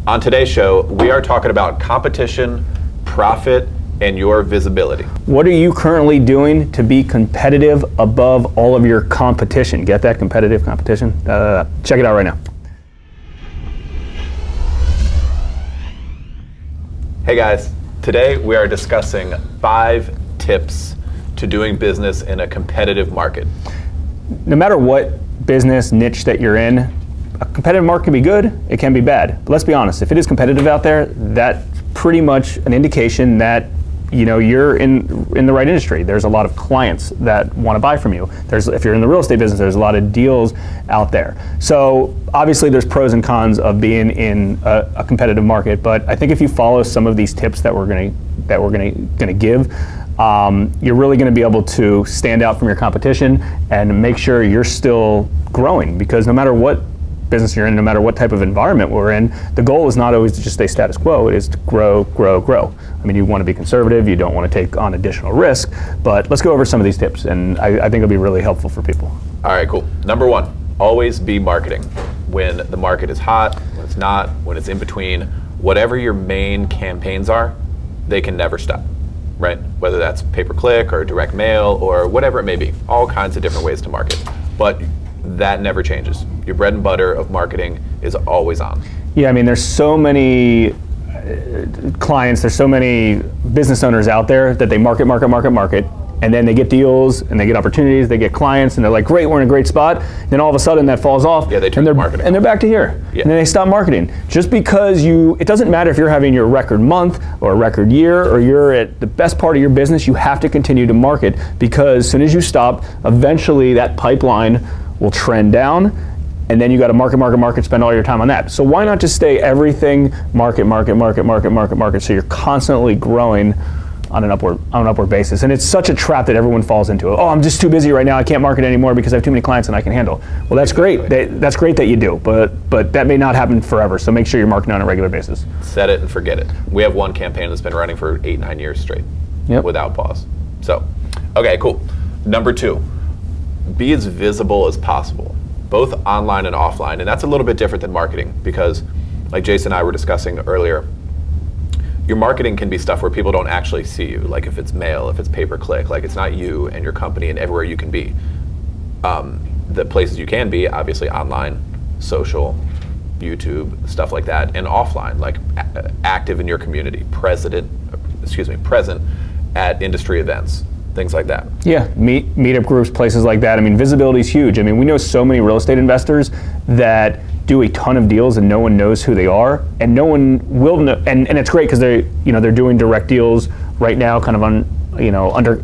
On today's show, we are talking about competition, profit, and your visibility. What are you currently doing to be competitive above all of your competition? Get that? Competitive competition? Check it out right now. Hey guys, today we are discussing 5 tips to doing business in a competitive market. No matter what business niche that you're in, a competitive market can be good, it can be bad. But let's be honest, if it is competitive out there, that's pretty much an indication that you're in the right industry. There's a lot of clients that want to buy from you. If you're in the real estate business, there's a lot of deals out there. So obviously there's pros and cons of being in a competitive market, but I think if you follow some of these tips that we're going to give, you're really going to be able to stand out from your competition and make sure you're still growing, because no matter what business you're in, no matter what type of environment we're in, the goal is not always to just stay status quo. It is to grow, grow, grow. I mean, you want to be conservative, you don't want to take on additional risk, but let's go over some of these tips, and I think it'll be really helpful for people. All right, cool. Number 1, always be marketing. When the market is hot, when it's not, when it's in between, whatever your main campaigns are, they can never stop, right? Whether that's pay-per-click or direct mail or whatever it may be, all kinds of different ways to market. But that never changes. Your bread and butter of marketing is always on. Yeah, I mean, there's so many clients, there's so many business owners out there that they market, and then they get deals and they get opportunities, they get clients, and they're like, great, we're in a great spot. Then all of a sudden that falls off. Yeah, they turn to marketing. And they're back to here. Yeah. And then they stop marketing. Just because it doesn't matter if you're having your record month or a record year or you're at the best part of your business, you have to continue to market, because as soon as you stop, eventually that pipeline will trend down, and then you got to market, spend all your time on that. So why not just stay everything market, so you're constantly growing on an upward basis. And it's such a trap that everyone falls into. Oh, I'm just too busy right now, I can't market anymore because I have too many clients and I can handle. Well, that's great. That's great that you do, but that may not happen forever. So make sure you're marketing on a regular basis. Set it and forget it. We have one campaign that's been running for 8-9 years straight, without pause. So, okay, cool. Number 2. Be as visible as possible, both online and offline. And that's a little bit different than marketing, because like Jason and I were discussing earlier, your marketing can be stuff where people don't actually see you. Like if it's mail, if it's pay-per-click, like it's not you and your company and everywhere you can be. The places you can be, obviously online, social, YouTube, stuff like that, and offline, like active in your community, present at industry events. Things like that. Yeah, meetup groups, places like that. I mean, visibility is huge. I mean, we know so many real estate investors that do a ton of deals and no one knows who they are, and no one will know. And it's great because they're doing direct deals right now, kind of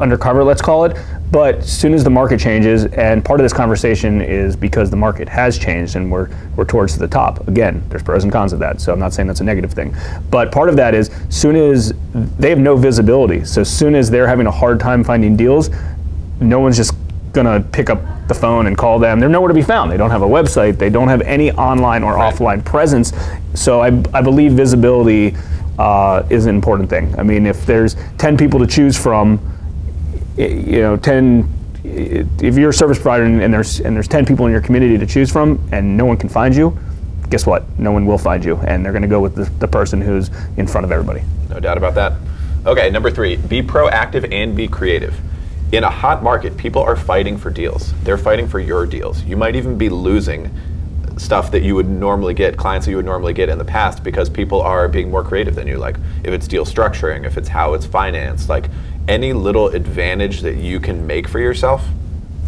undercover, let's call it. But as soon as the market changes, and part of this conversation is because the market has changed and we're towards the top. Again, there's pros and cons of that, so I'm not saying that's a negative thing. But part of that is, soon as they have no visibility, so as soon as they're having a hard time finding deals, no one's just gonna pick up the phone and call them. They're nowhere to be found. They don't have a website. They don't have any online or offline presence. So I believe visibility is an important thing. I mean, if there's 10 people to choose from, if you're a service provider and there's 10 people in your community to choose from and no one can find you, guess what? No one will find you, and they're going to go with the person who's in front of everybody. No doubt about that. Okay, number 3, be proactive and be creative. In a hot market, people are fighting for deals. They're fighting for your deals. You might even be losing stuff that you would normally get, clients that you would normally get in the past, because people are being more creative than you. Like if it's deal structuring, if it's how it's financed, like any little advantage that you can make for yourself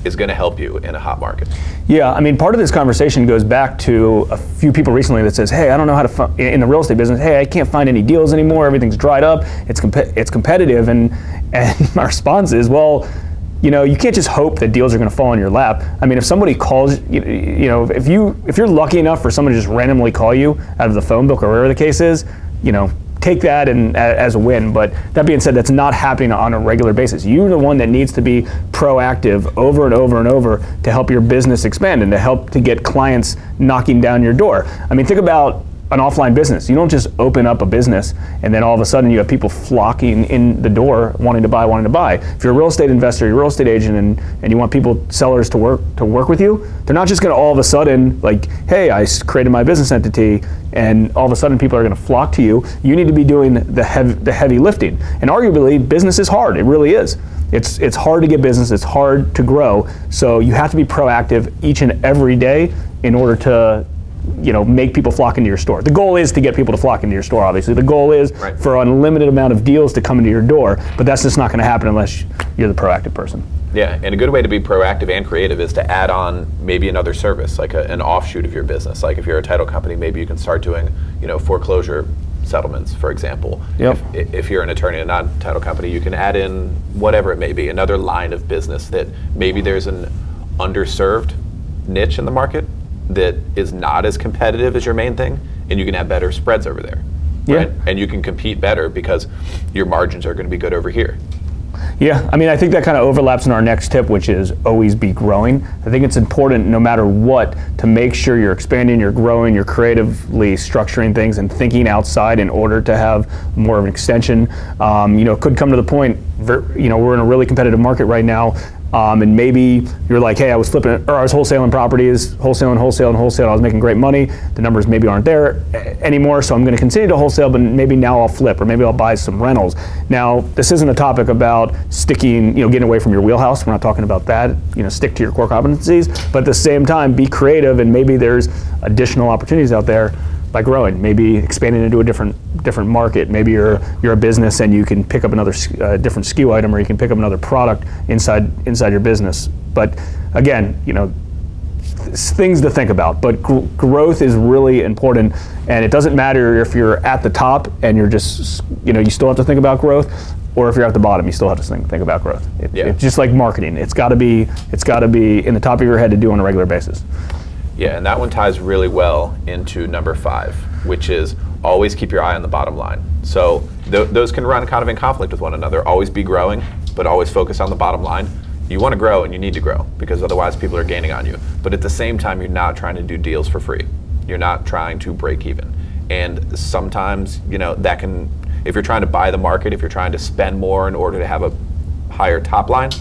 is going to help you in a hot market. Yeah, I mean, part of this conversation goes back to a few people recently that says, hey, I don't know how to, in the real estate business, hey, I can't find any deals anymore, everything's dried up, it's competitive, and my response is, well, you can't just hope that deals are going to fall in your lap. I mean, if somebody calls, if you're lucky enough for someone to just randomly call you out of the phone book or wherever the case is, take that as a win. But that being said, that's not happening on a regular basis. You're the one that needs to be proactive over and over and over to help your business expand and to help to get clients knocking down your door. I mean, think about an offline business. You don't just open up a business and then all of a sudden you have people flocking in the door wanting to buy. If you're a real estate investor, you're a real estate agent, and you want sellers to work with you, they're not just going to all of a sudden like, hey, I created my business entity, and all of a sudden people are going to flock to you. You need to be doing the heavy lifting. And arguably, business is hard. It really is. It's hard to get business. It's hard to grow. So you have to be proactive each and every day in order to make people flock into your store. The goal is to get people to flock into your store, obviously. The goal is for an unlimited amount of deals to come into your door, but that's just not going to happen unless you're the proactive person. Yeah, and a good way to be proactive and creative is to add on maybe another service, like an offshoot of your business. Like if you're a title company, maybe you can start doing, foreclosure settlements, for example. Yep. If you're an attorney and not a title company, you can add in whatever it may be, another line of business that maybe there's an underserved niche in the market that is not as competitive as your main thing, and you can have better spreads over there. Right? Yeah. And you can compete better because your margins are going to be good over here. Yeah, I mean, I think that kind of overlaps in our next tip, which is always be growing. I think it's important, no matter what, to make sure you're expanding, you're growing, you're creatively structuring things and thinking outside in order to have more of an extension. It could come to the point, we're in a really competitive market right now. And maybe you're like, hey, I was wholesaling properties, wholesaling. I was making great money. The numbers maybe aren't there anymore, so I'm going to continue to wholesale, but maybe now I'll flip, or maybe I'll buy some rentals. Now, this isn't a topic about sticking, getting away from your wheelhouse. We're not talking about that. Stick to your core competencies, but at the same time, be creative, and maybe there's additional opportunities out there by growing, maybe expanding into a different market. Maybe you're a business and you can pick up another different SKU item, or you can pick up another product inside your business. But again, things to think about. But growth is really important, and it doesn't matter if you're at the top and you're just you still have to think about growth, or if you're at the bottom, you still have to think about growth. It's just like marketing. It's got to be in the top of your head to do on a regular basis. Yeah, and that one ties really well into number 5, which is always keep your eye on the bottom line. So those can run kind of in conflict with one another. Always be growing, but always focus on the bottom line. You want to grow and you need to grow, because otherwise people are gaining on you. But at the same time, you're not trying to do deals for free. You're not trying to break even. And sometimes, that can, if you're trying to buy the market, if you're trying to spend more in order to have a higher top line,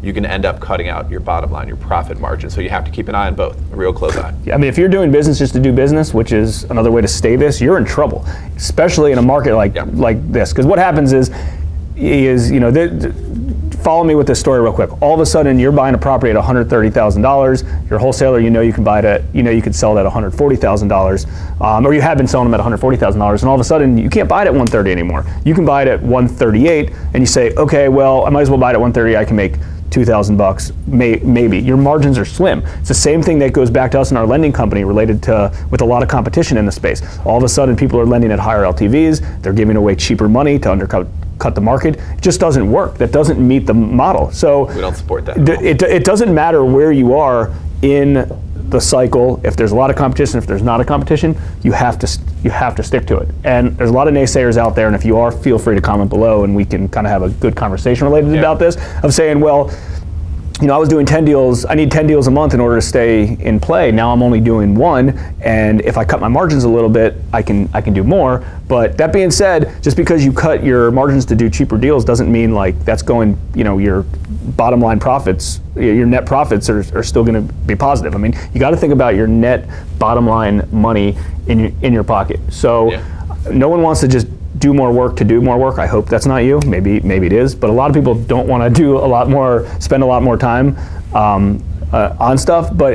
you can end up cutting out your bottom line, your profit margin. So you have to keep an eye on both, a real close eye. Yeah, I mean, if you're doing business just to do business, which is another way to stay this, you're in trouble, especially in a market like this. Because what happens is follow me with this story real quick. All of a sudden, you're buying a property at $130,000. Your wholesaler, you can buy it at, you could sell it at $140,000, or you have been selling them at $140,000, and all of a sudden, you can't buy it at $130 anymore. You can buy it at $138, and you say, okay, well, I might as well buy it at $130. I can make $2,000, maybe. Your margins are slim. It's the same thing that goes back to us in our lending company, related to with a lot of competition in the space. All of a sudden, people are lending at higher LTVs. They're giving away cheaper money to undercut the market. It just doesn't work. That doesn't meet the model. So we don't support that. It doesn't matter where you are in the cycle. If there's a lot of competition, if there's not a competition, you have to stick to it. And there's a lot of naysayers out there, and if you are, feel free to comment below, and we can kind of have a good conversation related about this, of saying, well, I was doing 10 deals, I need 10 deals a month in order to stay in play. Now I'm only doing 1, and if I cut my margins a little bit, I can do more. But that being said, just because you cut your margins to do cheaper deals doesn't mean like that's going, your bottom line profits, your net profits are still going to be positive. I mean, you got to think about your net bottom line money in your pocket. So no one wants to just do more work to do more work. I hope that's not you. Maybe it is, but a lot of people don't want to do a lot more, spend a lot more time on stuff. But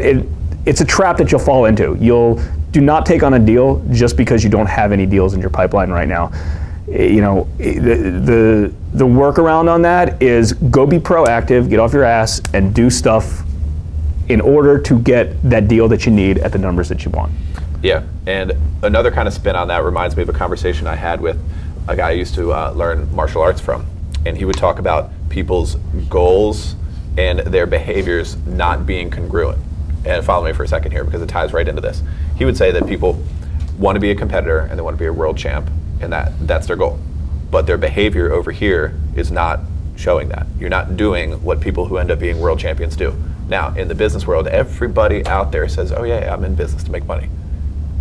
it's a trap that you'll fall into. Do not take on a deal just because you don't have any deals in your pipeline right now. The workaround on that is go be proactive, get off your ass, and do stuff in order to get that deal that you need at the numbers that you want. Yeah, and another kind of spin on that reminds me of a conversation I had with a guy I used to learn martial arts from. And he would talk about people's goals and their behaviors not being congruent. And follow me for a second here, because it ties right into this. He would say that people want to be a competitor and they want to be a world champ, and that's their goal. But their behavior over here is not showing that. You're not doing what people who end up being world champions do. Now, in the business world, everybody out there says, oh yeah, I'm in business to make money.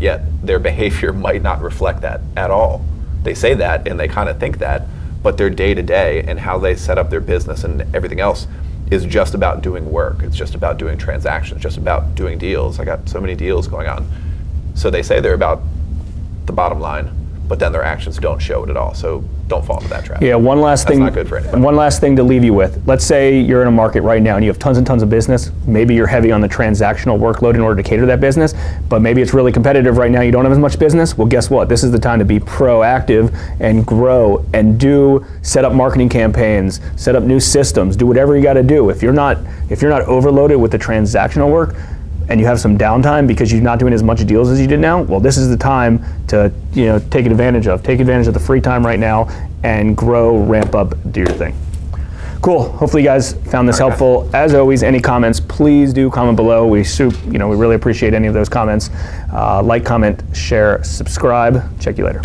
yet their behavior might not reflect that at all. They say that and they kind of think that, but their day-to-day and how they set up their business and everything else is just about doing work. It's just about doing transactions, just about doing deals. I got so many deals going on. So they say they're about the bottom line, but then their actions don't show it at all. So don't fall into that trap. Yeah, one last thing. That's not good for anyone. One last thing to leave you with. Let's say you're in a market right now and you have tons and tons of business. Maybe you're heavy on the transactional workload in order to cater to that business, but maybe it's really competitive right now. You don't have as much business. Well, guess what? This is the time to be proactive and grow and set up marketing campaigns, set up new systems, do whatever you got to do. If you're not overloaded with the transactional work, and you have some downtime because you're not doing as much deals as you did now, well, this is the time to take advantage of the free time right now and grow, ramp up, do your thing. Cool. Hopefully you guys found this helpful. As always, any comments, please do comment below. We really appreciate any of those comments. Like, comment, share, subscribe. Check you later.